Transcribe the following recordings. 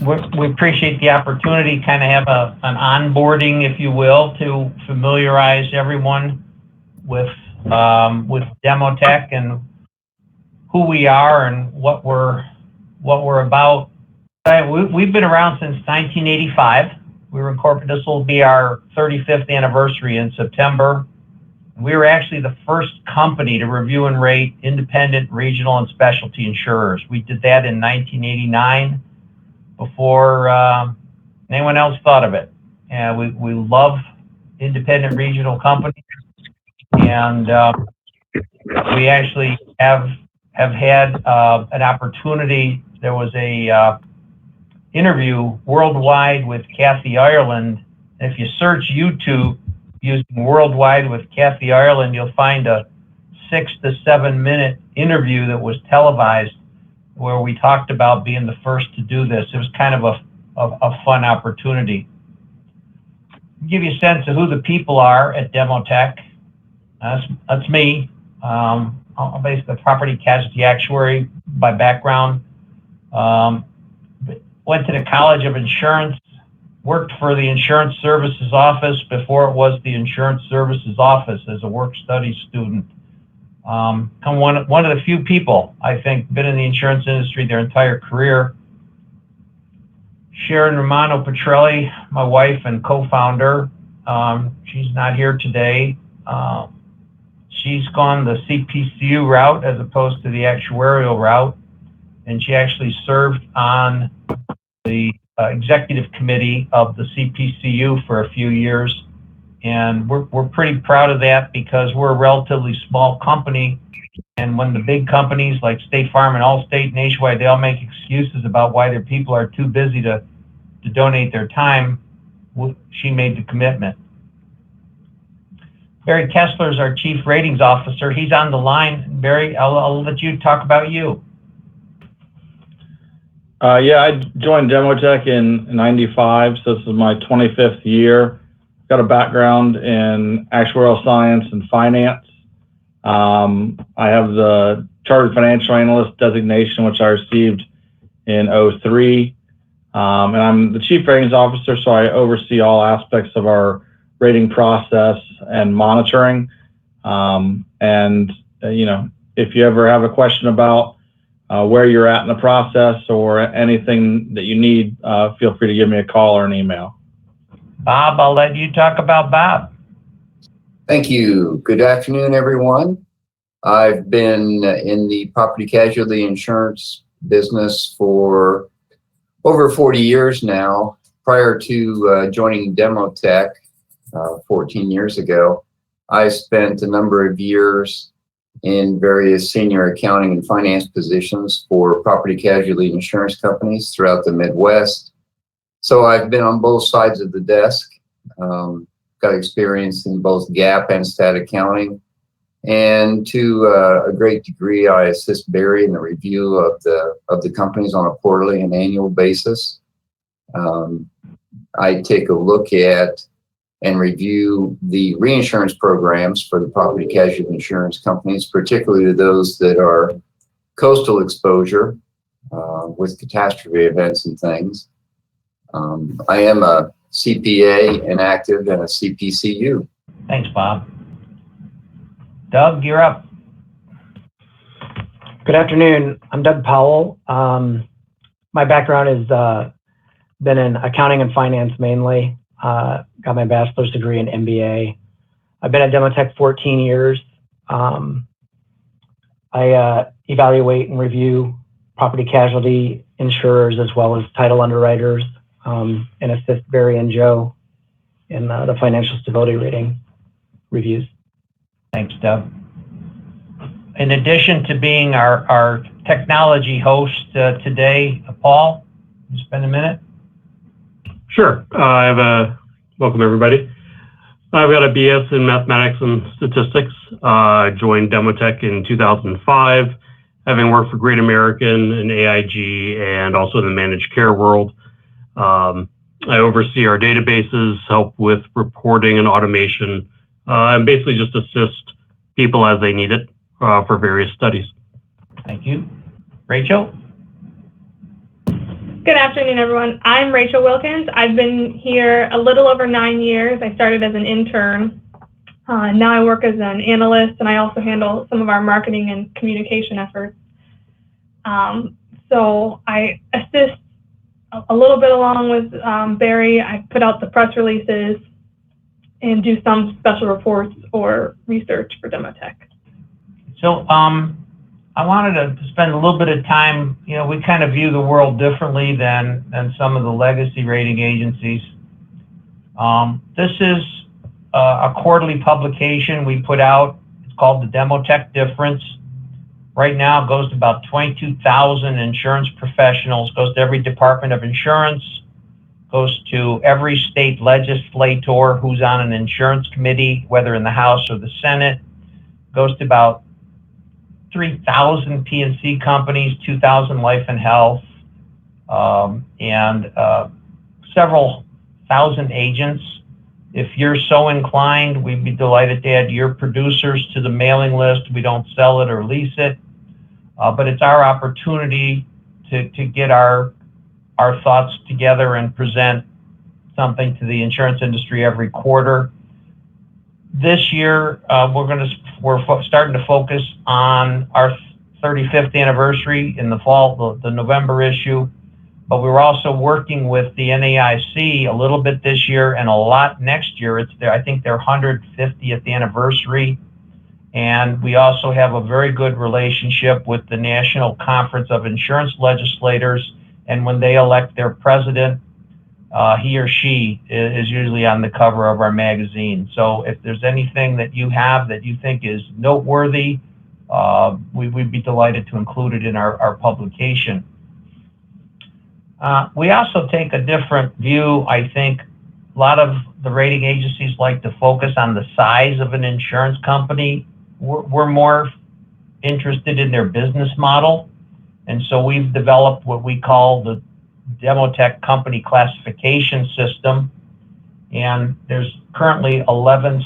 we appreciate the opportunity, kind of have an onboarding, if you will, to familiarize everyone with Demotech and who we are and what we're about. We've been around since 1985. We were incorporated. This will be our 35th anniversary in September. We were actually the first company to review and rate independent, regional, and specialty insurers. We did that in 1989 before anyone else thought of it. And we love independent regional companies, and we actually have had an opportunity. There was a interview worldwide with Kathy Ireland. If you search YouTube using worldwide with Kathy Ireland, you'll find a 6 to 7 minute interview that was televised where we talked about being the first to do this. It was kind of a fun opportunity. Give you a sense of who the people are at Demotech. That's me. I'm basically a property casualty actuary by background. Went to the College of Insurance, worked for the Insurance Services Office before it was the Insurance Services Office as a work study student. I'm one of the few people, I think, been in the insurance industry their entire career. Sharon Romano Petrelli, my wife and co-founder, she's not here today. She's gone the CPCU route as opposed to the actuarial route, and she actually served on the executive committee of the CPCU for a few years. And we're pretty proud of that because we're a relatively small company. And when the big companies like State Farm and Allstate, Nationwide, they all make excuses about why their people are too busy to donate their time, she made the commitment. Barry Kessler is our Chief Ratings Officer. He's on the line. Barry, I'll let you talk about you. Yeah, I joined Demotech in '95, so this is my 25th year. Got a background in actuarial science and finance. I have the Chartered Financial Analyst designation, which I received in '03. And I'm the Chief Ratings Officer, so I oversee all aspects of our rating process and monitoring. If you ever have a question about where you're at in the process or anything that you need, feel free to give me a call or an email. Bob, I'll let you talk about Bob. Thank you. Good afternoon, everyone. I've been in the property casualty insurance business for over 40 years now. Prior to joining Demotech 14 years ago, I spent a number of years in various senior accounting and finance positions for property casualty insurance companies throughout the Midwest. So I've been on both sides of the desk, got experience in both GAAP and stat accounting. And to a great degree, I assist Barry in the review of the companies on a quarterly and annual basis. I take a look at and review the reinsurance programs for the property casualty insurance companies, particularly those that are coastal exposure with catastrophe events and things. I am a CPA and active in a CPCU. Thanks, Bob. Doug, you're up. Good afternoon. I'm Doug Powell. My background has been in accounting and finance mainly. Got my bachelor's degree in MBA. I've been at Demotech 14 years. I evaluate and review property casualty insurers as well as title underwriters, and assist Barry and Joe in the financial stability rating reviews. Thanks, Doug. In addition to being our technology host today, Paul, you spend a minute? Sure. Welcome everybody. I've got a BS in mathematics and statistics. I joined Demotech in 2005, having worked for Great American and AIG and also in the managed care world. I oversee our databases, help with reporting and automation, and basically just assist people as they need it for various studies. Thank you. Rachel? Good afternoon, everyone. I'm Rachel Wilkins. I've been here a little over 9 years. I started as an intern. Now I work as an analyst, and I also handle some of our marketing and communication efforts. So I assist a little bit along with Barry. I put out the press releases and do some special reports or research for Demotech. So I wanted to spend a little bit of time, we kind of view the world differently than some of the legacy rating agencies. This is a quarterly publication we put out. It's called the Demotech Difference. Right now it goes to about 22,000 insurance professionals, goes to every department of insurance, goes to every state legislator who's on an insurance committee, whether in the House or the Senate, goes to about 3,000 P&C companies, 2,000 life and health, and several thousand agents. If you're so inclined, we'd be delighted to add your producers to the mailing list. We don't sell it or lease it, but it's our opportunity to get our thoughts together and present something to the insurance industry every quarter. This year, we're starting to focus on our 35th anniversary in the fall, the November issue, but we were also working with the NAIC a little bit this year and a lot next year. I think their 150th anniversary, and we also have a very good relationship with the National Conference of Insurance Legislators, and when they elect their president, he or she is usually on the cover of our magazine. So if there's anything that you have that you think is noteworthy, we'd be delighted to include it in our publication. We also take a different view. I think a lot of the rating agencies like to focus on the size of an insurance company. We're more interested in their business model. And so we've developed what we call the Demotech Company Classification System. And there's currently 11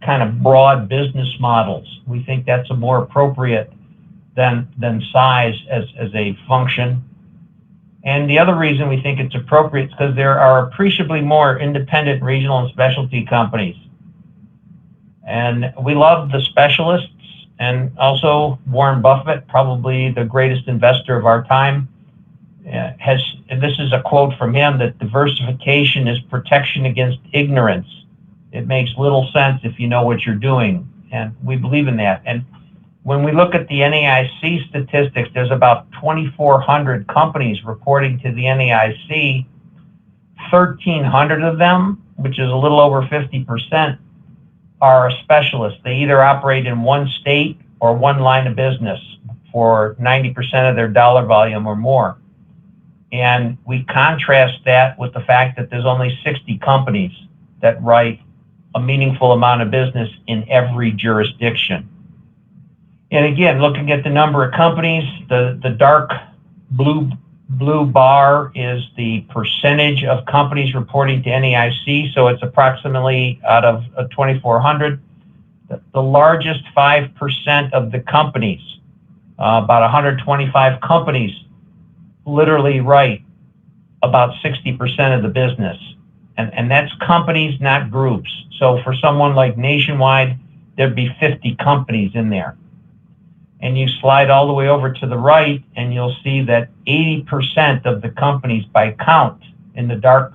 kind of broad business models. We think that's a more appropriate than size as a function. And the other reason we think it's appropriate is because there are appreciably more independent, regional, and specialty companies. And we love the specialists, and also Warren Buffett, probably the greatest investor of our time, and this is a quote from him, that diversification is protection against ignorance. It makes little sense if you know what you're doing, and we believe in that. And when we look at the NAIC statistics, there's about 2,400 companies reporting to the NAIC. 1,300 of them, which is a little over 50%, are specialists. They either operate in one state or one line of business for 90% of their dollar volume or more. And we contrast that with the fact that there's only 60 companies that write a meaningful amount of business in every jurisdiction. And again, looking at the number of companies, the dark blue bar is the percentage of companies reporting to NAIC. So it's approximately out of 2,400. The largest 5% of the companies, about 125 companies, literally write about 60% of the business. And that's companies, not groups. So for someone like Nationwide, there'd be 50 companies in there. And you slide all the way over to the right, and you'll see that 80% of the companies by count, in the dark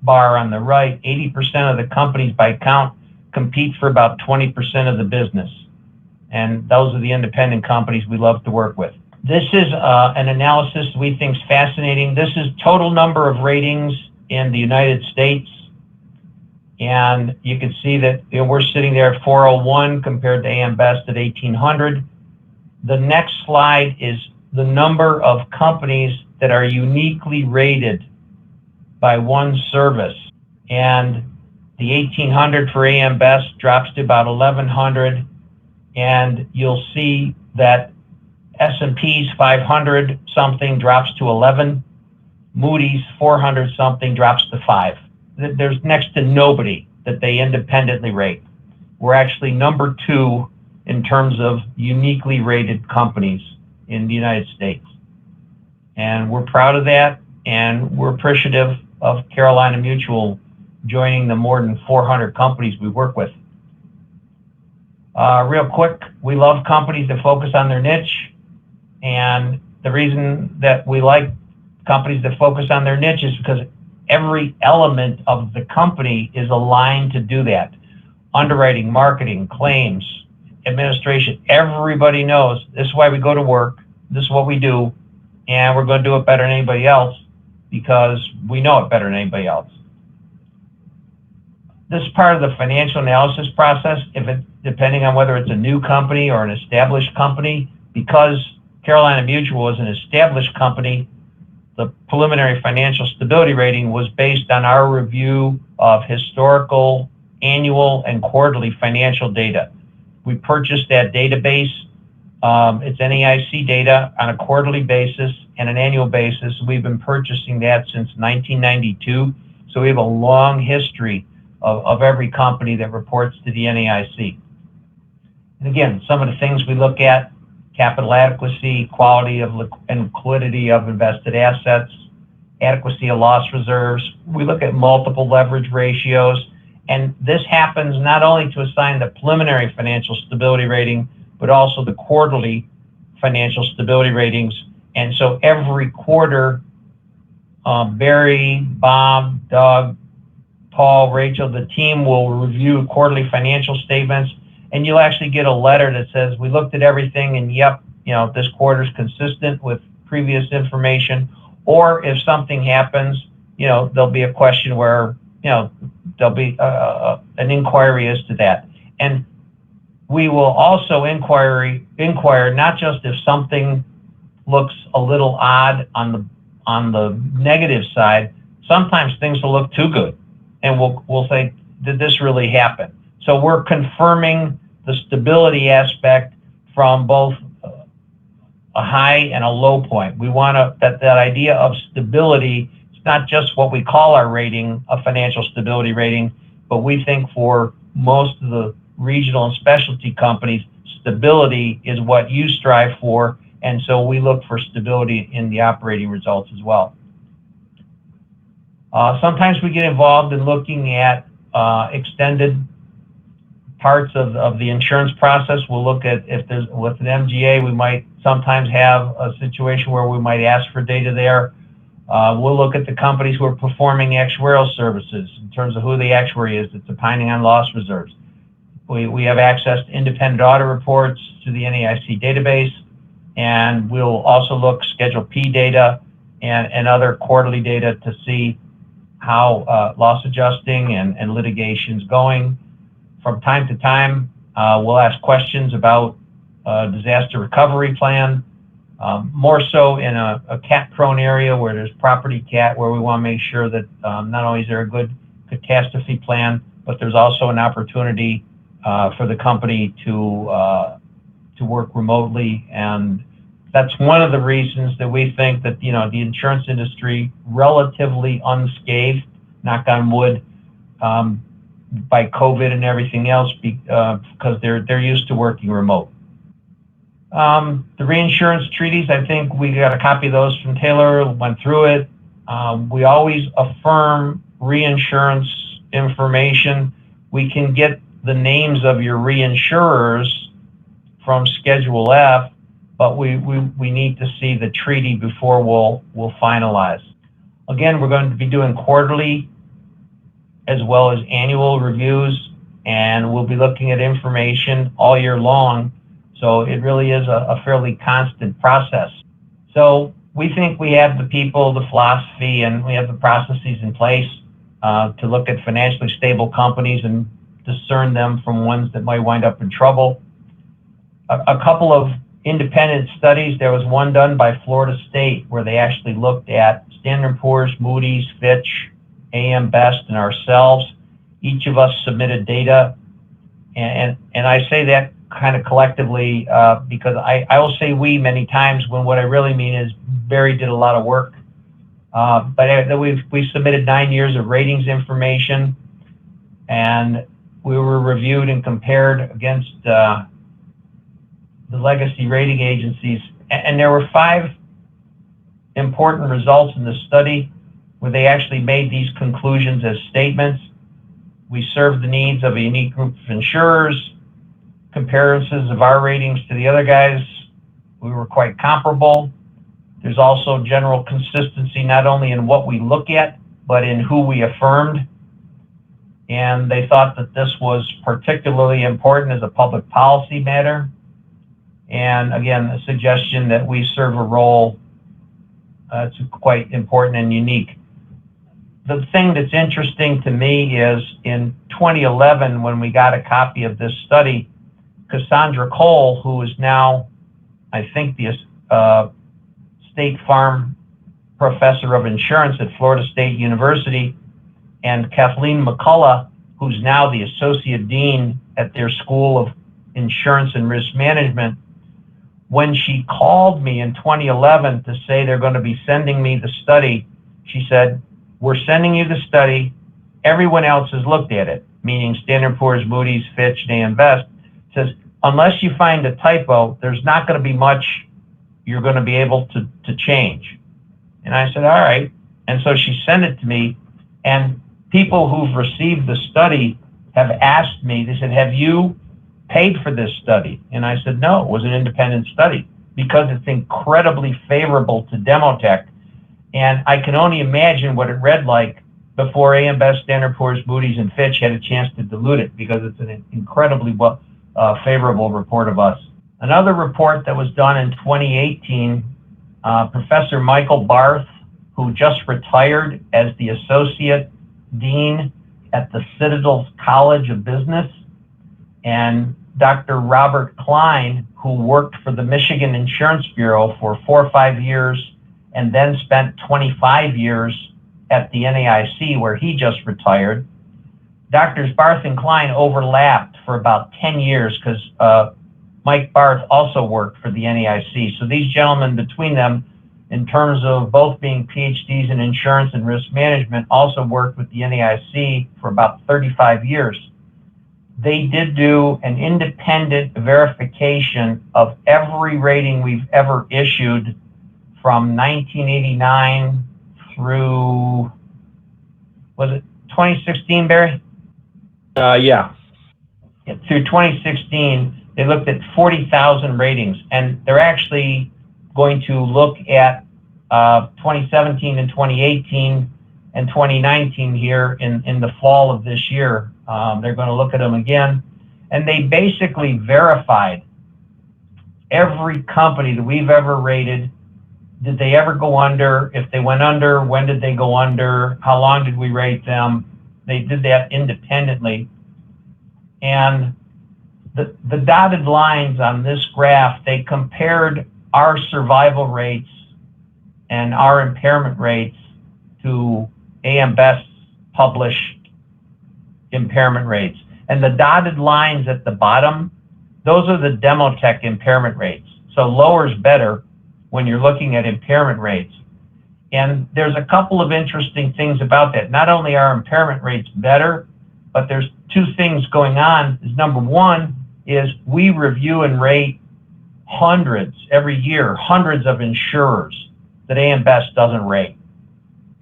bar on the right, 80% of the companies by count compete for about 20% of the business. And those are the independent companies we love to work with. This is an analysis we think is fascinating. This is total number of ratings in the United States. And you can see that we're sitting there at 401 compared to AM Best at 1,800. The next slide is the number of companies that are uniquely rated by one service. And the 1,800 for AM Best drops to about 1,100. And you'll see that S&P's 500 something drops to 11. Moody's 400 something drops to 5. There's next to nobody that they independently rate. We're actually number 2 in terms of uniquely rated companies in the United States. And we're proud of that. and we're appreciative of Carolina Mutual joining the more than 400 companies we work with. Real quick, we love companies that focus on their niche, and the reason that we like companies that focus on their niche is because every element of the company is aligned to do that. Underwriting, marketing, claims, administration, everybody knows this is why we go to work, this is what we do, and we're going to do it better than anybody else because we know it better than anybody else. This is part of the financial analysis process, depending on whether it's a new company or an established company. Because Carolina Mutual is an established company, the preliminary financial stability rating was based on our review of historical, annual, and quarterly financial data. We purchased that database. It's NAIC data on a quarterly basis and an annual basis. We've been purchasing that since 1992. So we have a long history of every company that reports to the NAIC. And again, some of the things we look at: capital adequacy, quality of and liquidity of invested assets, adequacy of loss reserves. We look at multiple leverage ratios, and this happens not only to assign the preliminary financial stability rating, but also the quarterly financial stability ratings. And so every quarter, Barry, Bob, Doug, Paul, Rachel, the team will review quarterly financial statements, and you'll actually get a letter that says, we looked at everything, and yep, this quarter's consistent with previous information. Or if something happens, there'll be a question where, there'll be an inquiry as to that. And we will also inquire not just if something looks a little odd on the negative side. Sometimes things will look too good, and we'll say, did this really happen? So we're confirming the stability aspect from both a high and a low point. We want that idea of stability. It's not just what we call our rating, a financial stability rating, but we think for most of the regional and specialty companies, stability is what you strive for, and so we look for stability in the operating results as well. Sometimes we get involved in looking at extended parts of the insurance process. We'll look at if there's, with an MGA, we might sometimes have a situation where we might ask for data there. We'll look at the companies who are performing actuarial services in terms of who the actuary is that's opining on loss reserves. We have access to independent audit reports to the NAIC database, and we'll also look Schedule P data and other quarterly data to see how loss adjusting and litigation's going. From time to time, we'll ask questions about disaster recovery plan, more so in a cat-prone area where there's property cat, where we want to make sure that not only is there a good catastrophe plan, but there's also an opportunity for the company to work remotely. And that's one of the reasons that we think that the insurance industry, relatively unscathed, knock on wood, by COVID and everything else, because they're used to working remote. The reinsurance treaties, I think we got a copy of those from Taylor, went through it. We always affirm reinsurance information. We can get the names of your reinsurers from Schedule F, but we need to see the treaty before we'll finalize. Again, we're going to be doing quarterly as well as annual reviews, and we'll be looking at information all year long. So it really is a fairly constant process. So we think we have the people, the philosophy, and we have the processes in place to look at financially stable companies and discern them from ones that might wind up in trouble. A couple of independent studies. There was one done by Florida State where they actually looked at Standard & Poor's, Moody's, Fitch, AM Best, and ourselves. Each of us submitted data, and I say that kind of collectively because I will say we many times when what I really mean is Barry did a lot of work. But we submitted 9 years of ratings information, and we were reviewed and compared against the legacy rating agencies, and there were 5 important results in the study where they actually made these conclusions as statements. We serve the needs of a unique group of insurers. Comparisons of our ratings to the other guys, we were quite comparable. There's also general consistency not only in what we look at, but in who we affirmed. And they thought that this was particularly important as a public policy matter. And again, a suggestion that we serve a role that's quite important and unique. The thing that's interesting to me is in 2011, when we got a copy of this study, Cassandra Cole, who is now, I think, the State Farm Professor of Insurance at Florida State University, and Kathleen McCullough, who's now the Associate Dean at their School of Insurance and Risk Management, when she called me in 2011 to say they're going to be sending me the study, she said, "We're sending you the study. Everyone else has looked at it," meaning Standard & Poor's, Moody's, Fitch, and AM Best. Says, "Unless you find a typo, there's not going to be much you're going to be able to change." And I said, all right. And so she sent it to me, and people who've received the study have asked me, they said, "Have you paid for this study?" And I said, no, it was an independent study because it's incredibly favorable to Demotech. And I can only imagine what it read like before AM Best, Standard & Poor's, Moody's, and Fitch had a chance to dilute it, because it's an incredibly favorable report of us. Another report that was done in 2018, Professor Michael Barth, who just retired as the Associate Dean at the Citadel College of Business, and Dr. Robert Klein, who worked for the Michigan Insurance Bureau for 4 or 5 years and then spent 25 years at the NAIC, where he just retired. Doctors Barth and Klein overlapped for about 10 years because Mike Barth also worked for the NAIC. So these gentlemen, between them, in terms of both being PhDs in insurance and risk management, also worked with the NAIC for about 35 years. They did do an independent verification of every rating we've ever issued from 1989 through, was it 2016, Barry? Yeah. Through 2016, they looked at 40,000 ratings, and they're actually going to look at 2017 and 2018 and 2019 here in the fall of this year. They're going to look at them again, and they basically verified every company that we've ever rated. Did they ever go under? If they went under, when did they go under? How long did we rate them? They did that independently. And the dotted lines on this graph, they compared our survival rates and our impairment rates to AM Best's published impairment rates. And the dotted lines at the bottom, those are the Demotech impairment rates. So lower is better when you're looking at impairment rates. And there's a couple of interesting things about that. Not only are impairment rates better, but there's two things going on. Is number one is we review and rate hundreds every year, hundreds of insurers that AM Best doesn't rate.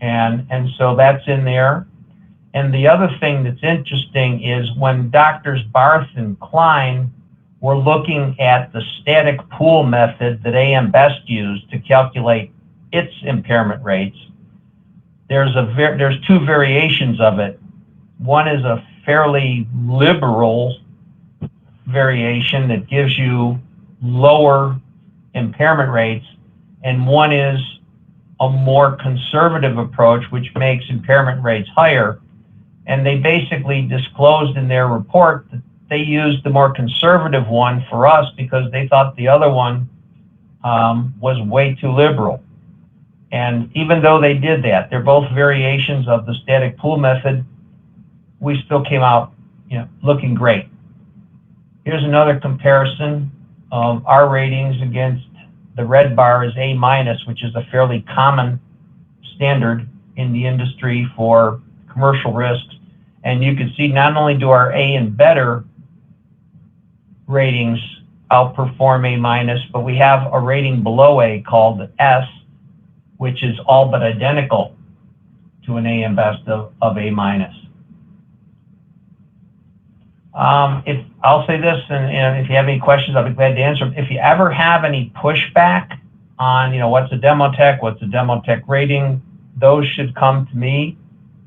And so that's in there. And the other thing that's interesting is when Doctors Barth and Klein were looking at the static pool method that AM Best used to calculate its impairment rates, there's two variations of it. One is a fairly liberal variation that gives you lower impairment rates, and one is a more conservative approach, which makes impairment rates higher. And they basically disclosed in their report that they used the more conservative one for us because they thought the other one was way too liberal. And even though they did that, they're both variations of the static pool method, we still came out, looking great. Here's another comparison of our ratings against the red bar is A-, which is a fairly common standard in the industry for commercial risks. And you can see not only do our A and better ratings outperform A-, but we have a rating below A called S, which is all but identical to an AM Best of A-. If I'll say this, and if you have any questions, I'll be glad to answer them. If you ever have any pushback on, what's a Demotech rating, those should come to me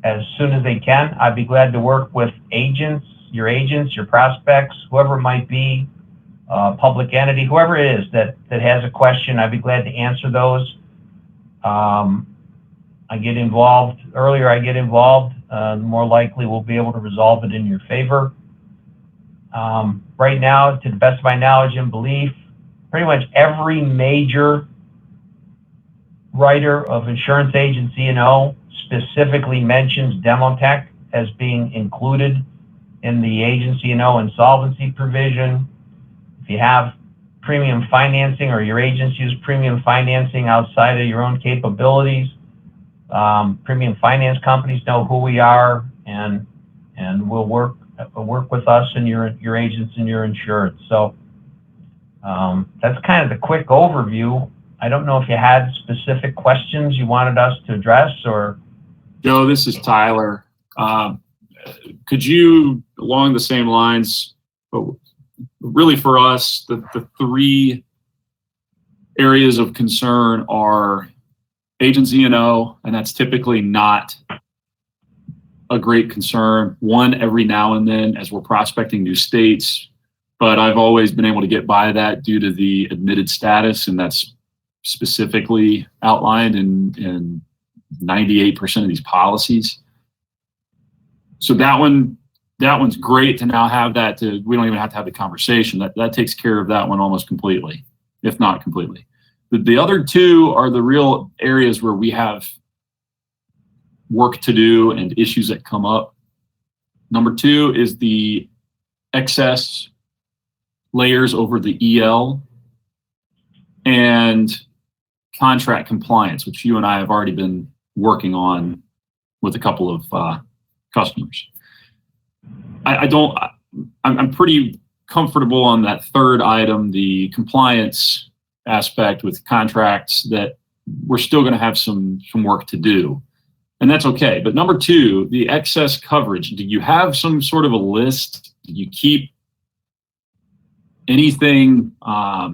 as soon as they can. I'd be glad to work with your prospects, whoever it might be, public entity, whoever it is that has a question. I'd be glad to answer those. I get involved, the more likely we'll be able to resolve it in your favor. Right now, to the best of my knowledge and belief, pretty much every major writer of insurance agency specifically mentions Demotech as being included in the agency insolvency provision. If you have premium financing or your agency uses premium financing outside of your own capabilities, premium finance companies know who we are and will work with us and your agents and your insurance. So that's kind of the quick overview. I don't know if you had specific questions you wanted us to address or. Joe, this is Tyler. Could you, along the same lines, but really for us, the three areas of concern are agents E&O, and that's typically not a great concern. One, every now and then as we're prospecting new states, but I've always been able to get by that due to the admitted status, and that's specifically outlined in 98% of these policies. So that one's great to now have that. We don't even have to have the conversation. That takes care of that one almost completely, if not completely. The other two are the real areas where we have work to do and issues that come up. Number two is the excess layers over the EL and contract compliance, which you and I have already been working on with a couple of customers. I'm pretty comfortable on that third item, the compliance aspect with contracts, that we're still going to have some work to do. And that's okay. But number two, the excess coverage. Do you have some sort of a list? Do you keep anything, a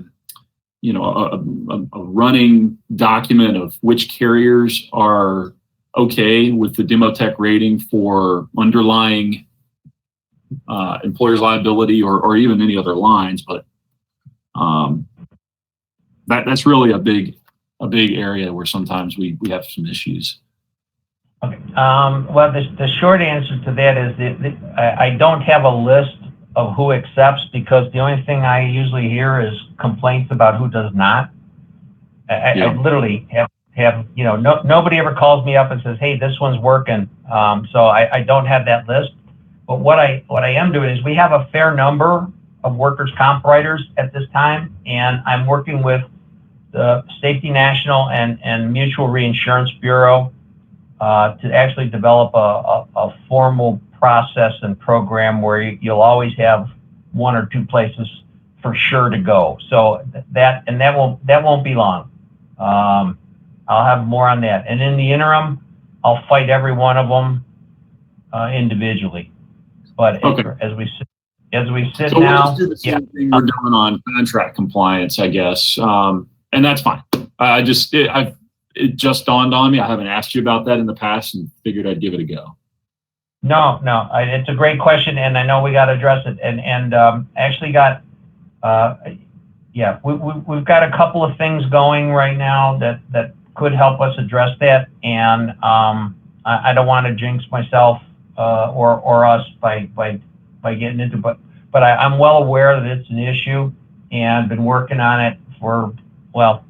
running document of which carriers are okay with the Demotech rating for underlying employer's liability or even any other lines? But that's really a big area where sometimes we have some issues. Okay. Well, the short answer to that is that I don't have a list of who accepts, because the only thing I usually hear is complaints about who does not. I literally have nobody ever calls me up and says, hey, this one's working. So I don't have that list. But what I am doing is we have a fair number of workers' comp writers at this time, and I'm working with the Safety National and Mutual Reinsurance Bureau to actually develop a formal process and program where you'll always have one or two places for sure to go. So that won't be long. I'll have more on that. And in the interim, I'll fight every one of them individually. But okay. as we sit so now, we'll just do the same thing we're doing on contract compliance, I guess, and that's fine. It just dawned on me. I haven't asked you about that in the past, and figured I'd give it a go. No, it's a great question, and I know we got to address it. And actually got, we've got a couple of things going right now that could help us address that. And I don't want to jinx myself or us by getting into, but I'm well aware that it's an issue, and been working on it for a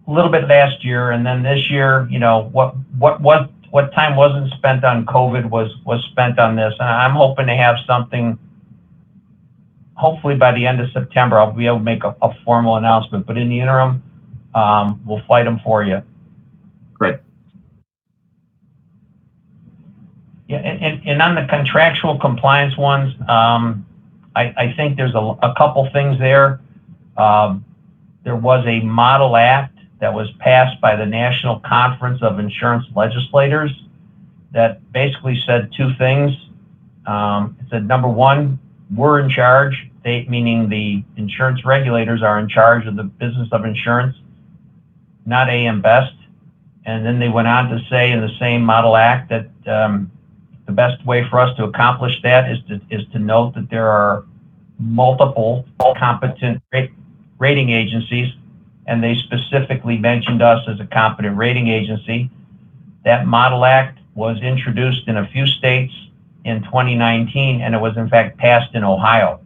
little bit last year, and then this year, what time wasn't spent on COVID was spent on this. And I'm hoping to have something, hopefully by the end of September, I'll be able to make a formal announcement. But in the interim, we'll fight them for you. Great. Yeah, and on the contractual compliance ones, I think there's a couple things there. There was a model act that was passed by the National Conference of Insurance Legislators that basically said two things. It said, number one, we're in charge, meaning the insurance regulators are in charge of the business of insurance, not AM Best. And then they went on to say in the same Model Act that the best way for us to accomplish that is to note that there are multiple competent rating agencies, and they specifically mentioned us as a competent rating agency. That Model Act was introduced in a few states in 2019, and it was in fact passed in Ohio.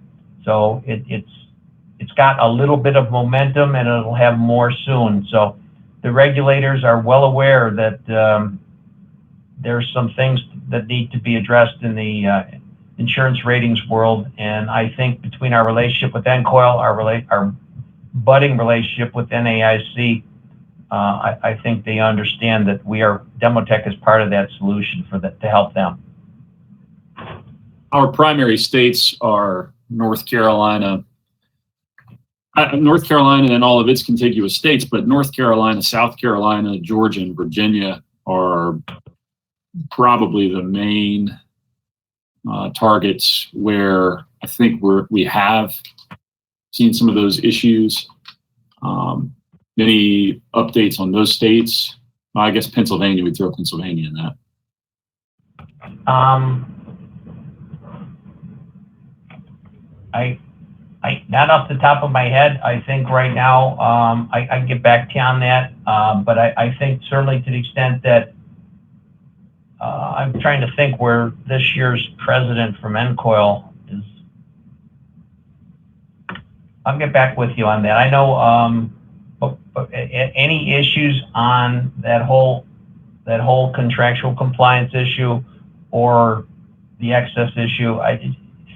So it's got a little bit of momentum, and it'll have more soon. So the regulators are well aware that there's some things that need to be addressed in the insurance ratings world, and I think between our relationship with NCOIL, our budding relationship with NAIC, I think they understand that Demotech is part of that solution to help them. Our primary states are North Carolina and all of its contiguous states, but North Carolina, South Carolina, Georgia, and Virginia are probably the main targets where I think we have seen some of those issues. Any updates on those states? Well, I guess Pennsylvania, we'd throw Pennsylvania in that. I not off the top of my head. I think right now I can get back to you on that. But I think certainly to the extent that I'm trying to think where this year's president from NCOIL is. I'll get back with you on that. I know but any issues on that whole contractual compliance issue or the excess issue,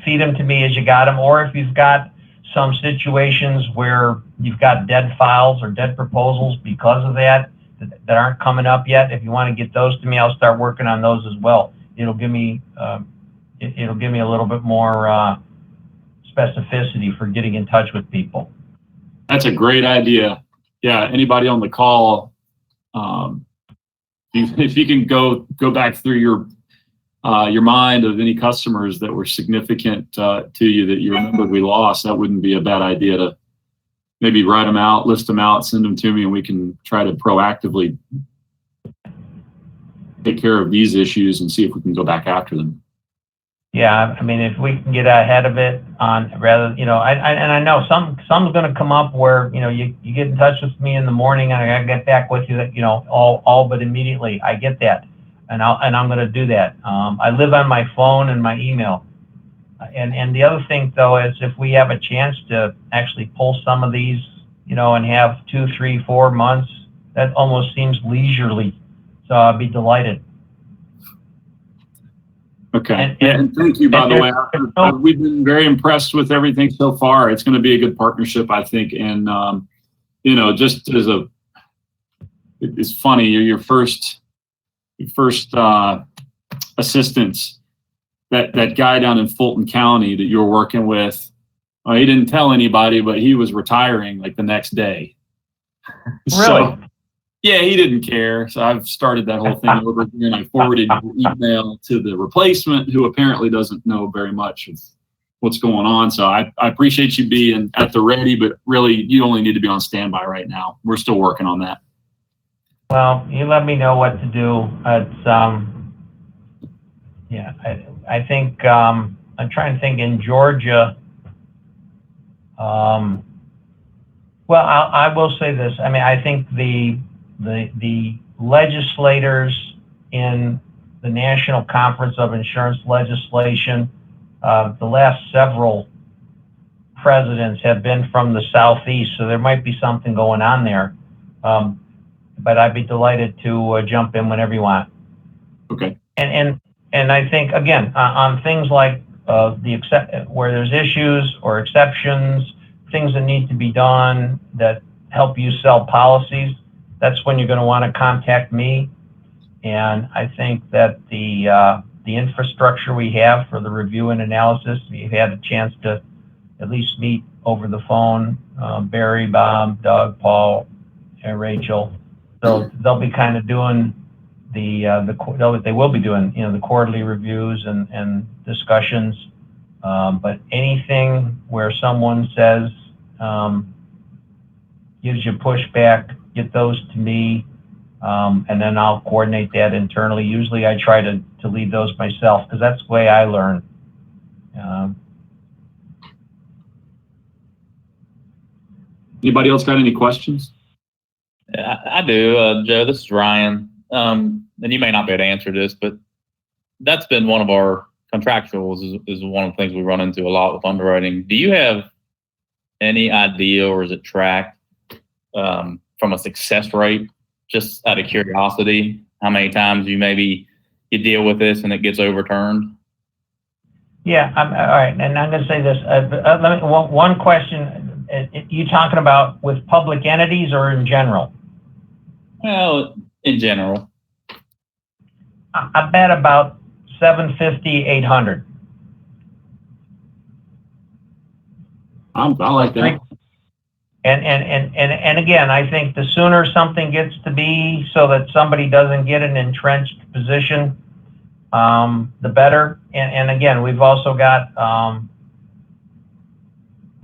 feed them to me as you got them, or if you've got some situations where you've got dead files or dead proposals because of that aren't coming up yet, if you want to get those to me, I'll start working on those as well. It'll give me a little bit more specificity for getting in touch with people. That's a great idea. Yeah, anybody on the call, if you can go back through your mind of any customers that were significant to you that you remembered we lost, that wouldn't be a bad idea to maybe write them out, list them out, send them to me, and we can try to proactively take care of these issues and see if we can go back after them. Yeah, I mean, if we can get ahead of it I know some's going to come up where, you get in touch with me in the morning and I got to get back with you, all but immediately. I get that. And I'm going to do that. I live on my phone and my email. And the other thing, though, is if we have a chance to actually pull some of these, and have 2, 3, 4 months, that almost seems leisurely. So I'll be delighted. Okay. And thank you, by the way. We've been very impressed with everything so far. It's going to be a good partnership, I think. And, just as it's funny, your first assistants, that guy down in Fulton County that you were working with, he didn't tell anybody, but he was retiring like the next day. Really? So, yeah, he didn't care. So I've started that whole thing over again. I forwarded your email to the replacement, who apparently doesn't know very much of what's going on. So I appreciate you being at the ready, but really you only need to be on standby right now. We're still working on that. Well, you let me know what to do. It's I think I'm trying to think in Georgia. Well, I will say this. I mean, I think the legislators in the National Conference of Insurance Legislation, the last several presidents have been from the Southeast, so there might be something going on there. But I'd be delighted to jump in whenever you want. Okay. And I think, again, on things like where there's issues or exceptions, things that need to be done that help you sell policies, that's when you're going to want to contact me. And I think that the infrastructure we have for the review and analysis, we've had a chance to at least meet over the phone, Barry, Bob, Doug, Paul, Rachel. So they'll be kind of doing they will be doing, the quarterly reviews and discussions. But anything where someone says, gives you pushback, get those to me, and then I'll coordinate that internally. Usually I try to lead those myself because that's the way I learn. Anybody else got any questions? I do. Joe, this is Ryan. And you may not be able to answer this, but that's been one of our contractuals is one of the things we run into a lot with underwriting. Do you have any idea, or is it tracked from a success rate, just out of curiosity, how many times you deal with this and it gets overturned? Yeah, all right, and I'm going to say this. One question: you talking about with public entities or in general? Well, in general. I bet about 750, 800. I like that. And again, I think the sooner something gets to be so that somebody doesn't get an entrenched position, the better. And again, we've also got,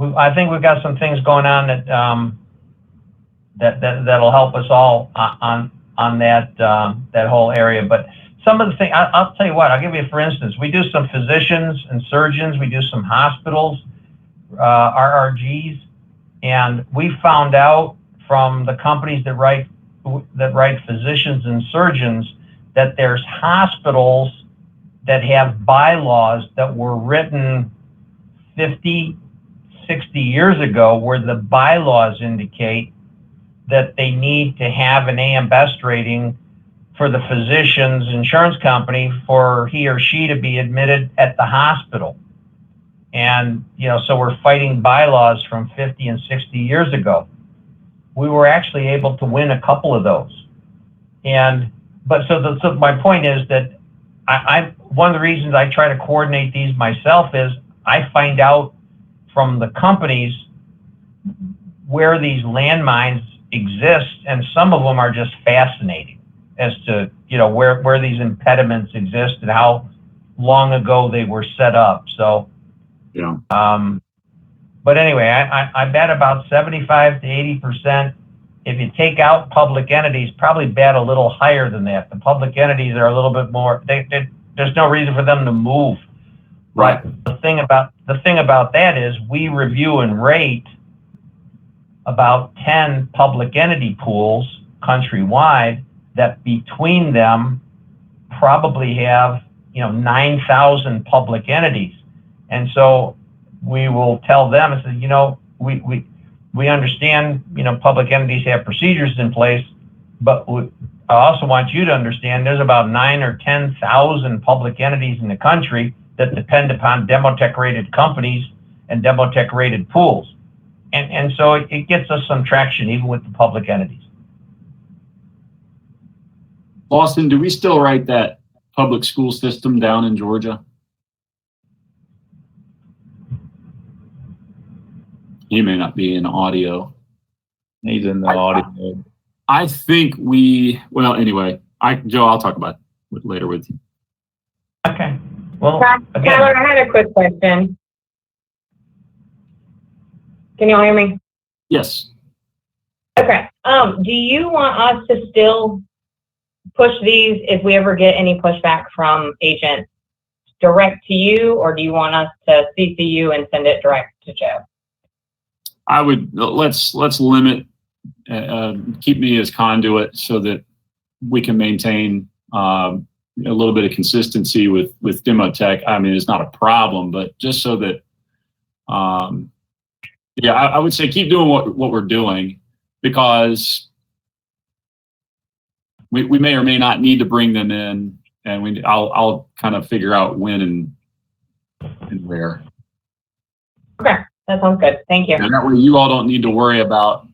I think we've got some things going on that'll help us all on that whole area. But some of the things, I'll tell you what, I'll give you for instance, we do some physicians and surgeons, we do some hospitals, RRGs, and we found out from the companies that write physicians and surgeons that there's hospitals that have bylaws that were written 50, 60 years ago, where the bylaws indicate that they need to have an AM Best rating for the physician's insurance company for he or she to be admitted at the hospital. And, so we're fighting bylaws from 50 and 60 years ago. We were actually able to win a couple of those. So my point is that one of the reasons I try to coordinate these myself is I find out from the companies where these landmines exist, and some of them are just fascinating as to, where these impediments exist and how long ago they were set up. So, yeah. But anyway, I bet about 75 to 80%. If you take out public entities, probably bet a little higher than that. The public entities are a little bit more. There's no reason for them to move. Right. But the thing about that is we review and rate about 10 public entity pools countrywide that between them probably have 9,000 public entities. And so we will tell them and say, we understand, public entities have procedures in place, but I also want you to understand there's about 9,000 or 10,000 public entities in the country that depend upon Demotech rated companies and Demotech rated pools. And so it gets us some traction even with the public entities. Austin, do we still write that public school system down in Georgia? He may not be in audio. He's in the audio. I think anyway, Joe, I'll talk about it later with you. Okay. Well, Tyler, I had a quick question. Can you all hear me? Yes. Okay. Do you want us to still push these if we ever get any pushback from agents direct to you, or do you want us to CC you and send it direct to Joe? I would let's limit, keep me as conduit so that we can maintain a little bit of consistency with Demotech. I mean, it's not a problem, but just so that, I would say keep doing what we're doing, because we may or may not need to bring them in, and I'll kind of figure out when and where. Okay, that sounds good. Thank you. And that way you all don't need to worry about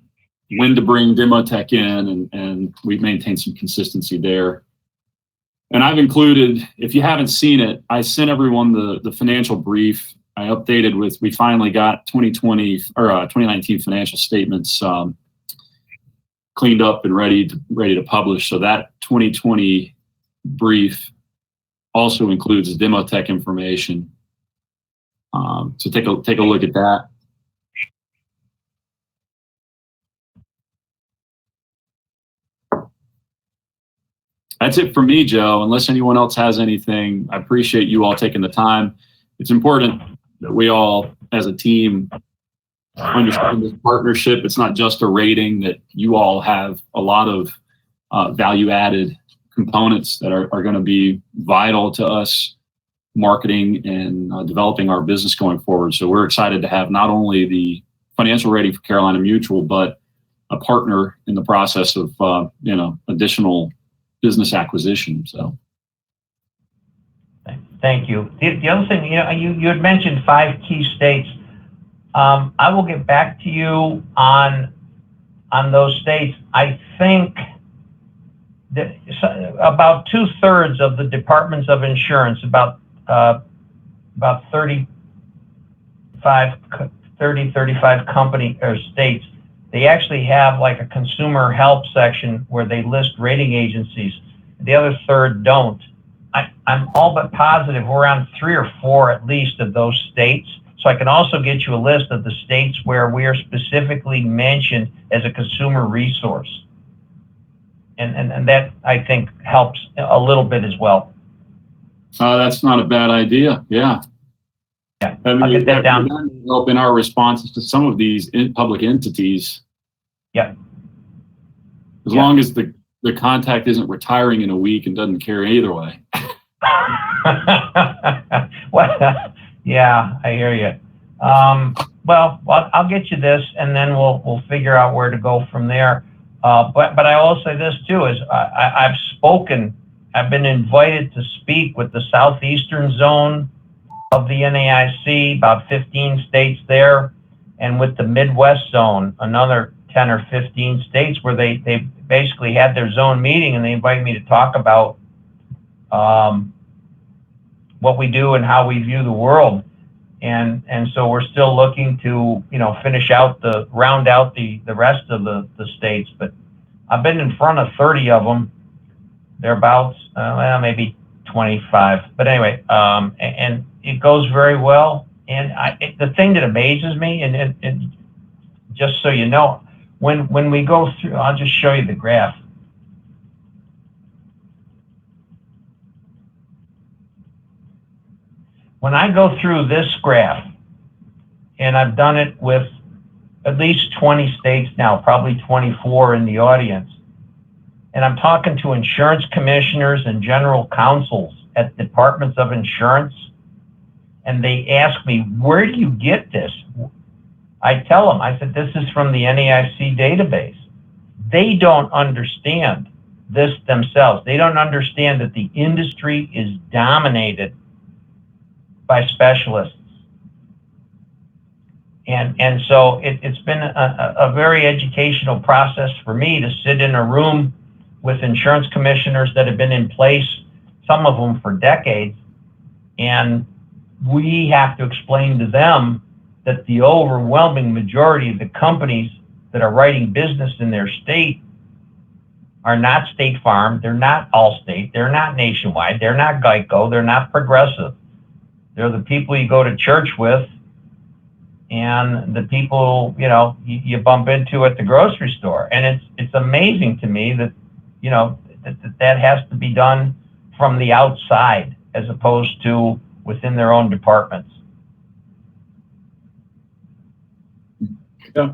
when to bring Demotech in, and we maintain some consistency there. And I've included, if you haven't seen it, I sent everyone the financial brief. I updated we finally got 2020 or 2019 financial statements cleaned up and ready to publish. So that 2020 brief also includes Demotech information. So take a look at that. That's it for me, Joe. Unless anyone else has anything, I appreciate you all taking the time. It's important that we all, as a team, understand this partnership. It's not just a rating, that you all have a lot of value-added components that are going to be vital to us marketing and developing our business going forward. So we're excited to have not only the financial rating for Carolina Mutual, but a partner in the process of additional business acquisition. So thank you. The other thing, you had mentioned 5 key states. I will get back to you on those states. I think that about 2/3 of the departments of insurance, about 35 company or states, they actually have like a consumer help section where they list rating agencies. The other third don't. I'm all but positive we're on 3 or 4 at least of those states. So I can also get you a list of the states where we are specifically mentioned as a consumer resource. And that, I think, helps a little bit as well. That's not a bad idea. Yeah. Yeah, I'll get that down. Help in our responses to some of these public entities. Yeah. As long as the contact isn't retiring in a week and doesn't care either way. Well, yeah, I hear you. Well, I'll get you this, and then we'll figure out where to go from there. But I will say this too: is I've been invited to speak with the southeastern zone of the NAIC, about 15 states there, and with the Midwest zone, another 10 or 15 states, where they basically had their zone meeting, and they invited me to talk about what we do and how we view the world. And so we're still looking to, round out the rest of the states. But I've been in front of 30 of them. Thereabouts, maybe 25. But anyway, and it goes very well. And the thing that amazes me, and just so you know, when we go through, I'll just show you the graph. When I go through this graph, and I've done it with at least 20 states now, probably 24 in the audience, and I'm talking to insurance commissioners and general counsels at departments of insurance, and they ask me, where do you get this? I tell them, I said, this is from the NAIC database. They don't understand this themselves. They don't understand that the industry is dominated by specialists. And so it's been a very educational process for me to sit in a room with insurance commissioners that have been in place, some of them for decades, and we have to explain to them that the overwhelming majority of the companies that are writing business in their state are not State Farm, they're not Allstate, they're not Nationwide, they're not Geico, they're not Progressive. They're the people you go to church with and the people, you bump into at the grocery store. And it's amazing to me that, that has to be done from the outside as opposed to within their own departments. Yeah,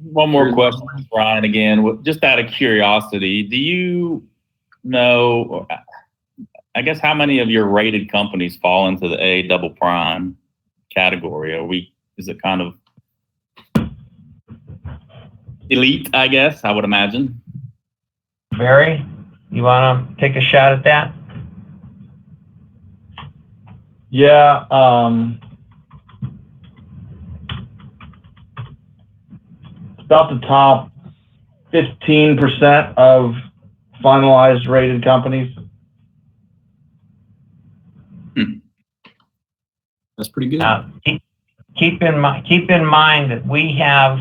one more question, Brian, again, just out of curiosity, do you know, I guess, how many of your rated companies fall into the A double prime category? Is it kind of elite, I guess, I would imagine? Barry, you want to take a shot at that? Yeah. About the top 15% of finalized rated companies. That's pretty good. Keep in mind that we have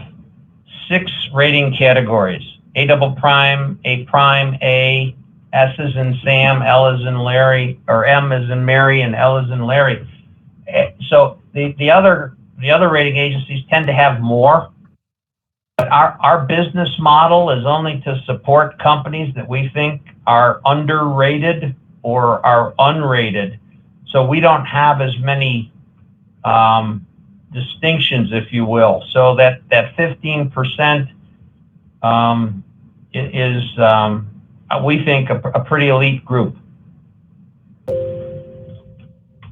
6 rating categories. A double prime, A prime, A, S is in Sam, L is in Larry, or M is in Mary, and L is in Larry. So the other rating agencies tend to have more. But our business model is only to support companies that we think are underrated or are unrated. So we don't have as many distinctions, if you will. So that 15% is, we think, a pretty elite group.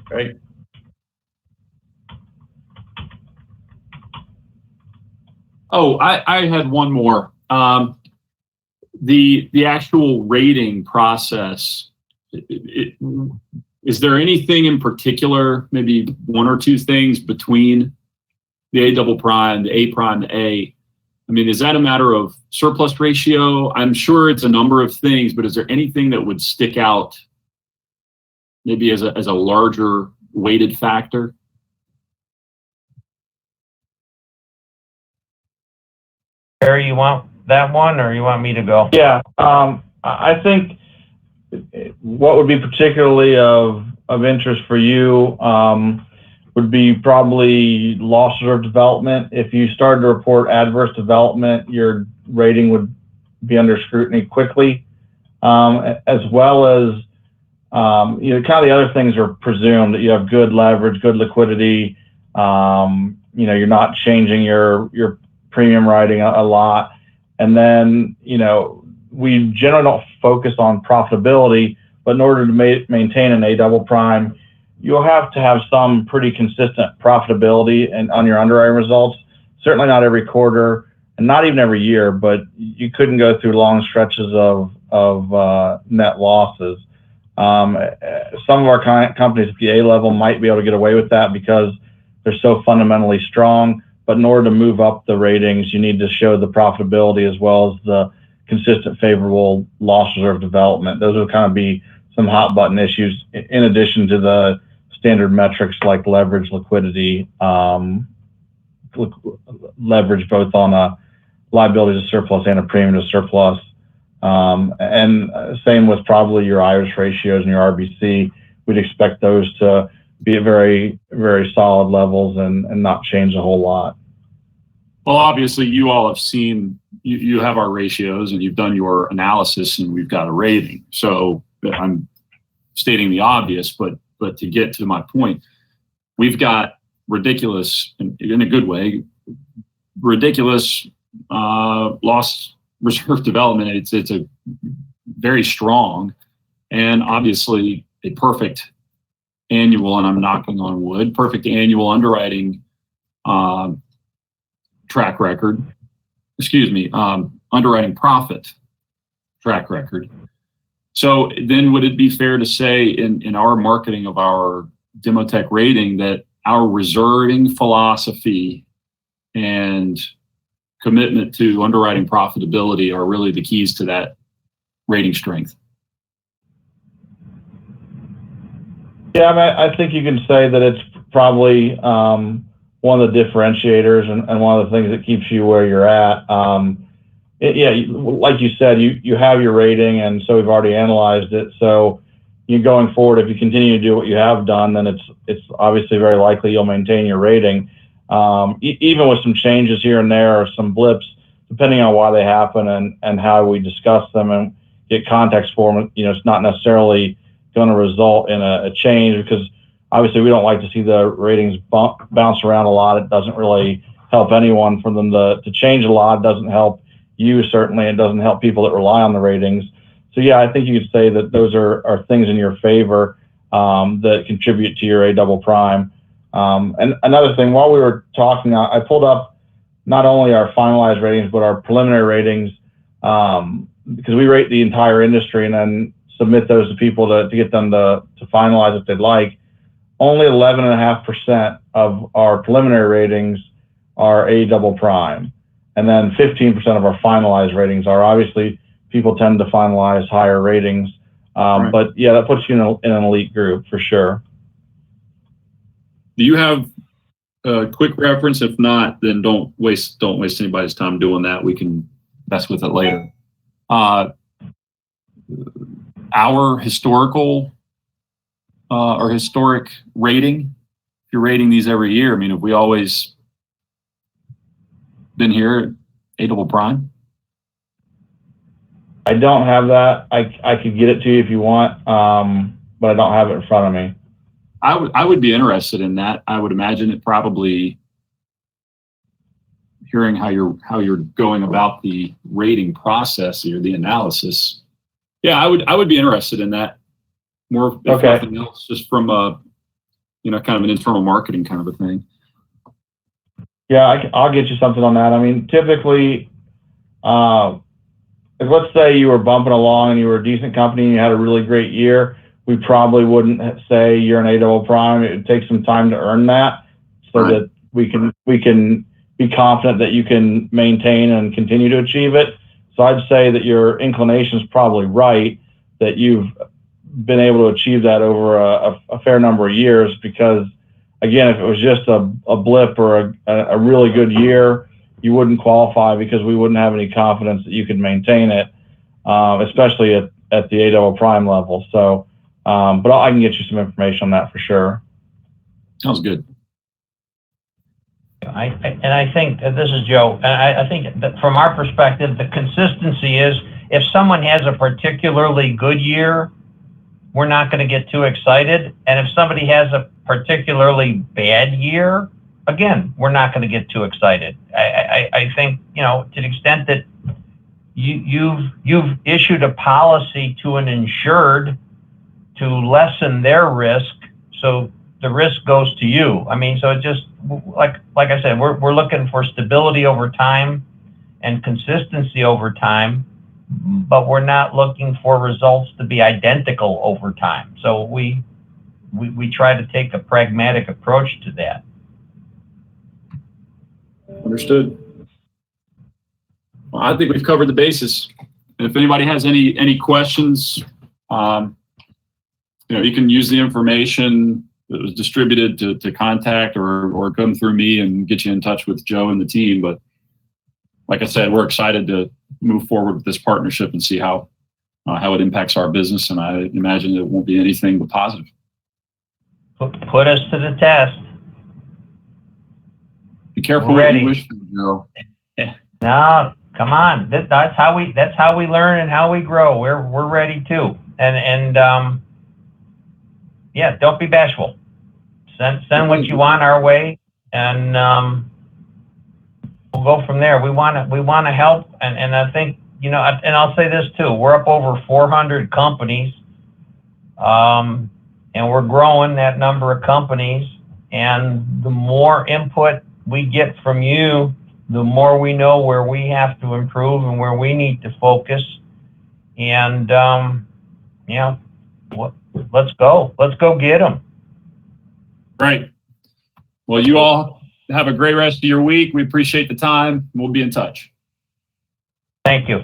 Great. Oh, I had one more. The actual rating process, is there anything in particular, maybe one or two things between the A double prime, the A prime, the A? I mean, is that a matter of surplus ratio? I'm sure it's a number of things, but is there anything that would stick out maybe as a larger weighted factor? Barry, you want that one, or you want me to go? Yeah, I think what would be particularly of interest for you would be probably loss reserve development. If you started to report adverse development, your rating would be under scrutiny quickly, as well as kind of the other things are presumed that you have good leverage, good liquidity. You're not changing your premium writing a lot. And then, we generally don't focus on profitability, but in order to maintain an A double prime, you'll have to have some pretty consistent profitability and on your underwriting results. Certainly not every quarter and not even every year, but you couldn't go through long stretches of net losses. Some of our companies at the A level might be able to get away with that because they're so fundamentally strong. But in order to move up the ratings, you need to show the profitability as well as the consistent favorable loss reserve development. Those would kind of be some hot button issues in addition to the standard metrics like leverage, liquidity, leverage both on a liability to surplus and a premium to surplus. And same with probably your Irish ratios and your RBC. We'd expect those to be at very, very solid levels and not change a whole lot. Well, obviously, you all have seen, you have our ratios and you've done your analysis and we've got a rating. So I'm stating the obvious, but to get to my point, we've got ridiculous, in a good way, ridiculous loss reserve development. It's a very strong and obviously a perfect annual, and I'm knocking on wood, perfect annual underwriting track record, underwriting profit track record. So then would it be fair to say in our marketing of our Demotech rating that our reserving philosophy and commitment to underwriting profitability are really the keys to that rating strength? Yeah, I think you can say that it's probably one of the differentiators and one of the things that keeps you where you're at. Like you said, you have your rating, and so we've already analyzed it. So you going forward, if you continue to do what you have done, then it's obviously very likely you'll maintain your rating. Even with some changes here and there or some blips, depending on why they happen and how we discuss them and get context for them, it's not necessarily going to result in a change, because obviously we don't like to see the ratings bounce around a lot. It doesn't really help anyone for them to change a lot. It doesn't help you, certainly. It doesn't help people that rely on the ratings. So yeah, I think you could say that those are things in your favor that contribute to your A double prime. And another thing, while we were talking, I pulled up not only our finalized ratings, but our preliminary ratings, because we rate the entire industry and then submit those to people to get them to finalize if they'd like. Only 11.5% of our preliminary ratings are A double prime. And then 15% of our finalized ratings are. Obviously, people tend to finalize higher ratings. Right. But yeah, that puts you in an elite group for sure. Do you have a quick reference? If not, then don't waste anybody's time doing that. We can mess with it later. Our historical or historic rating, if you're rating these every year, I mean, have we always been here at A double prime? I don't have that. I could get it to you if you want, but I don't have it in front of me. I would be interested in that. I would imagine it probably, hearing how you're going about the rating process or the analysis. Yeah, I would be interested in that more, if Okay. nothing else, just from a, kind of an internal marketing kind of a thing. Yeah, I'll get you something on that. I mean, typically, if let's say you were bumping along and you were a decent company and you had a really great year, we probably wouldn't say you're an A double prime. It would take some time to earn that, so Right. that we can be confident that you can maintain and continue to achieve it. So I'd say that your inclination is probably right, that you've been able to achieve that over a fair number of years, because again, if it was just a blip or a really good year, you wouldn't qualify, because we wouldn't have any confidence that you could maintain it, especially at the A double prime level. So, but I can get you some information on that for sure. Sounds good. I think, this is Joe, and I think that from our perspective, the consistency is, if someone has a particularly good year, we're not going to get too excited. And if somebody has a particularly bad year, again, we're not going to get too excited. I think, to the extent that you've issued a policy to an insured to lessen their risk, so the risk goes to you. I mean, so it just, like I said, we're looking for stability over time and consistency over time, but we're not looking for results to be identical over time. So we try to take a pragmatic approach to that. Understood. Well, I think we've covered the bases. If anybody has any questions, you can use the information that was distributed to contact or come through me and get you in touch with Joe and the team. But like I said, we're excited to move forward with this partnership and see how it impacts our business. And I imagine it won't be anything but positive. Put us to the test. Be careful what you wish for, Joe. No, come on. That's how we learn and how we grow. We're ready too. And yeah, don't be bashful. Send what you want our way, and we'll go from there. We want to help, and I think, and I'll say this too. We're up over 400 companies, and we're growing that number of companies. And the more input we get from you, the more we know where we have to improve and where we need to focus. And let's go get them. Right. Well, you all have a great rest of your week. We appreciate the time. We'll be in touch. Thank you.